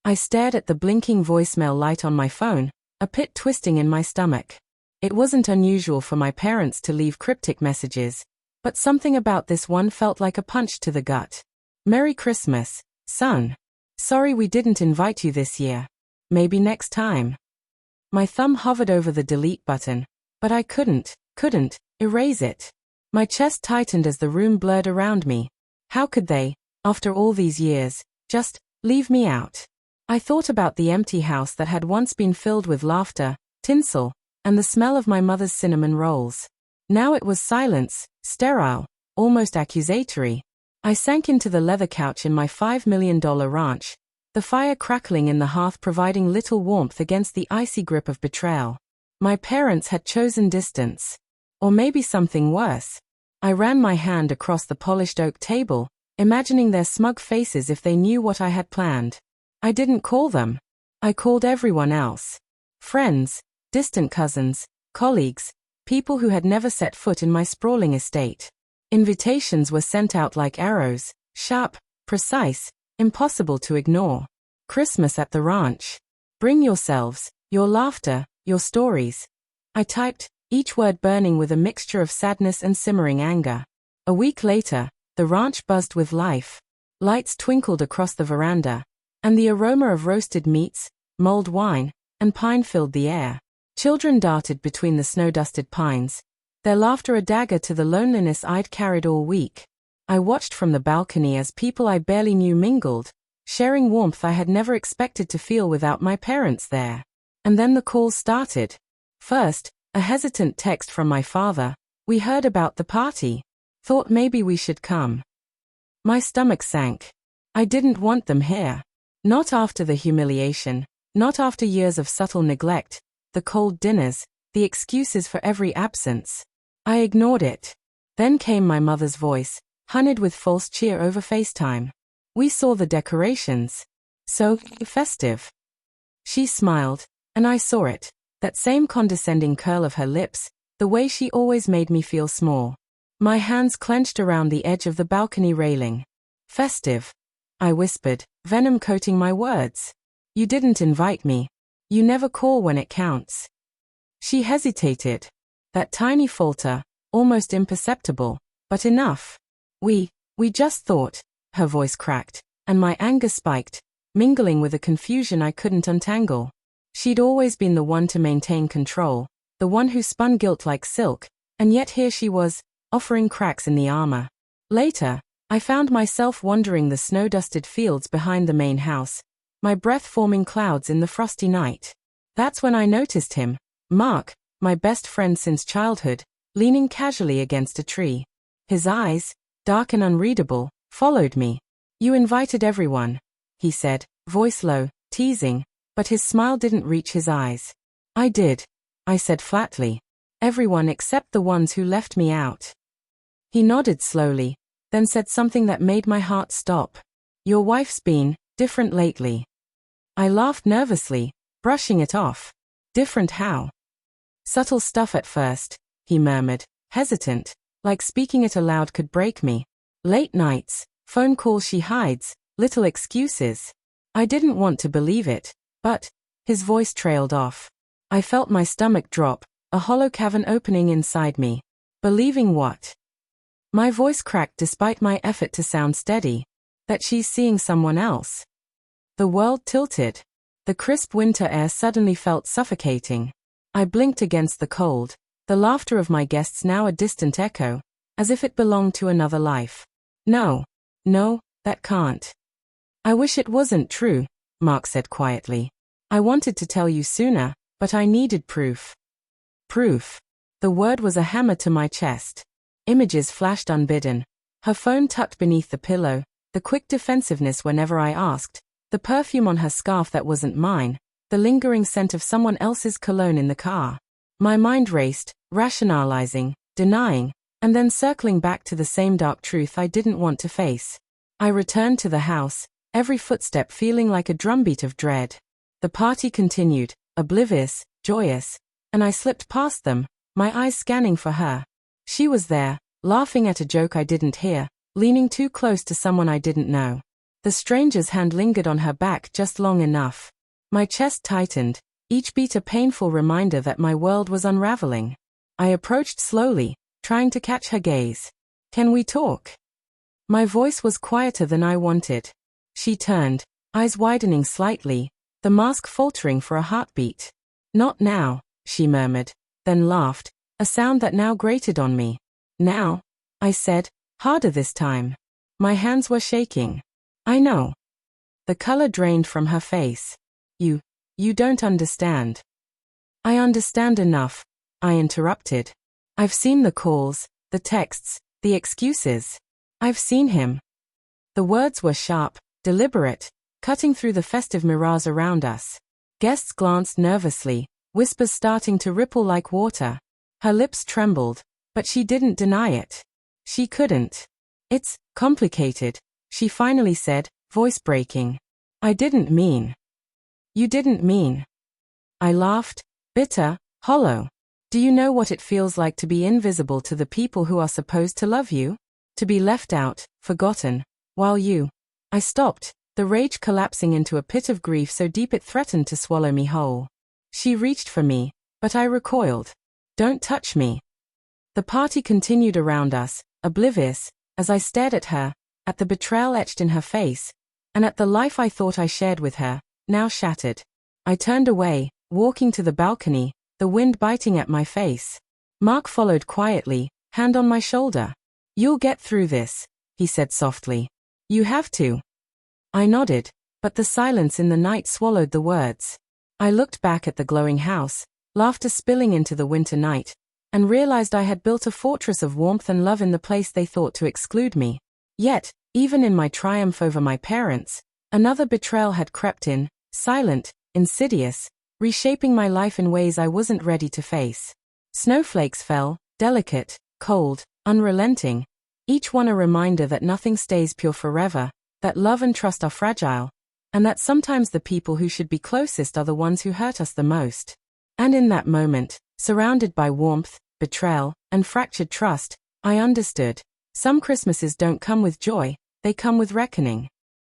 I stared at the blinking voicemail light on my phone, a pit twisting in my stomach. It wasn't unusual for my parents to leave cryptic messages, but something about this one felt like a punch to the gut. Merry Christmas, son. Sorry we didn't invite you this year. Maybe next time. My thumb hovered over the delete button, but I couldn't erase it. My chest tightened as the room blurred around me. How could they, after all these years, just leave me out? I thought about the empty house that had once been filled with laughter, tinsel, and the smell of my mother's cinnamon rolls. Now it was silence, sterile, almost accusatory. I sank into the leather couch in my $5 million ranch, the fire crackling in the hearth providing little warmth against the icy grip of betrayal. My parents had chosen distance. Or maybe something worse. I ran my hand across the polished oak table, imagining their smug faces if they knew what I had planned. I didn't call them. I called everyone else. Friends, distant cousins, colleagues, people who had never set foot in my sprawling estate. Invitations were sent out like arrows, sharp, precise, impossible to ignore. Christmas at the ranch. Bring yourselves, your laughter, your stories. I typed, each word burning with a mixture of sadness and simmering anger. A week later, the ranch buzzed with life. Lights twinkled across the veranda, and the aroma of roasted meats, mulled wine, and pine filled the air. Children darted between the snow-dusted pines, their laughter a dagger to the loneliness I'd carried all week. I watched from the balcony as people I barely knew mingled, sharing warmth I had never expected to feel without my parents there. And then the calls started. First, a hesitant text from my father. We heard about the party. Thought maybe we should come. My stomach sank. I didn't want them here. Not after the humiliation, not after years of subtle neglect, the cold dinners, the excuses for every absence. I ignored it. Then came my mother's voice, honeyed with false cheer over FaceTime. We saw the decorations. So festive. She smiled, and I saw it. That same condescending curl of her lips, the way she always made me feel small. My hands clenched around the edge of the balcony railing. Festive, I whispered, venom coating my words. You didn't invite me. You never call when it counts. She hesitated. That tiny falter, almost imperceptible, but enough. We just thought, her voice cracked, and my anger spiked, mingling with a confusion I couldn't untangle. She'd always been the one to maintain control, the one who spun guilt like silk, and yet here she was, offering cracks in the armor. Later, I found myself wandering the snow-dusted fields behind the main house, my breath forming clouds in the frosty night. That's when I noticed him, Mark, my best friend since childhood, leaning casually against a tree. His eyes, dark and unreadable, followed me. You invited everyone, he said, voice low, teasing, but his smile didn't reach his eyes. I did, I said flatly. Everyone except the ones who left me out. He nodded slowly, then said something that made my heart stop. Your wife's been different lately. I laughed nervously, brushing it off. Different how? Subtle stuff at first, he murmured, hesitant, like speaking it aloud could break me. Late nights, phone calls she hides, little excuses. I didn't want to believe it, but his voice trailed off. I felt my stomach drop, a hollow cavern opening inside me. Believing what? My voice cracked despite my effort to sound steady. That she's seeing someone else. The world tilted. The crisp winter air suddenly felt suffocating. I blinked against the cold, the laughter of my guests now a distant echo, as if it belonged to another life. No, that can't. I wish it wasn't true, Mark said quietly. I wanted to tell you sooner, but I needed proof. Proof. The word was a hammer to my chest. Images flashed unbidden. Her phone tucked beneath the pillow, the quick defensiveness whenever I asked, the perfume on her scarf that wasn't mine, the lingering scent of someone else's cologne in the car. My mind raced, rationalizing, denying, and then circling back to the same dark truth I didn't want to face. I returned to the house, every footstep feeling like a drumbeat of dread. The party continued, oblivious, joyous, and I slipped past them, my eyes scanning for her. She was there, laughing at a joke I didn't hear, leaning too close to someone I didn't know. The stranger's hand lingered on her back just long enough. My chest tightened, each beat a painful reminder that my world was unraveling. I approached slowly, trying to catch her gaze. "Can we talk?" My voice was quieter than I wanted. She turned, eyes widening slightly, the mask faltering for a heartbeat. "Not now," she murmured, then laughed, a sound that now grated on me. "Now?" I said, harder this time. My hands were shaking. "I know." The color drained from her face. You don't understand." "I understand enough," I interrupted. "I've seen the calls, the texts, the excuses. I've seen him." The words were sharp, deliberate, cutting through the festive mirage around us. Guests glanced nervously, whispers starting to ripple like water. Her lips trembled, but she didn't deny it. She couldn't. "It's complicated," she finally said, voice breaking. "I didn't mean." "You didn't mean." I laughed, bitter, hollow. "Do you know what it feels like to be invisible to the people who are supposed to love you? To be left out, forgotten, while you—" I stopped, the rage collapsing into a pit of grief so deep it threatened to swallow me whole. She reached for me, but I recoiled. "Don't touch me." The party continued around us, oblivious, as I stared at her, at the betrayal etched in her face, and at the life I thought I shared with her, now shattered. I turned away, walking to the balcony, the wind biting at my face. Mark followed quietly, hand on my shoulder. "You'll get through this," he said softly. "You have to." I nodded, but the silence in the night swallowed the words. I looked back at the glowing house, laughter spilling into the winter night, and realized I had built a fortress of warmth and love in the place they thought to exclude me. Yet, even in my triumph over my parents, another betrayal had crept in, silent, insidious, reshaping my life in ways I wasn't ready to face. Snowflakes fell, delicate, cold, unrelenting, each one a reminder that nothing stays pure forever, that love and trust are fragile, and that sometimes the people who should be closest are the ones who hurt us the most. And in that moment, surrounded by warmth, betrayal, and fractured trust, I understood. Some Christmases don't come with joy, they come with reckoning.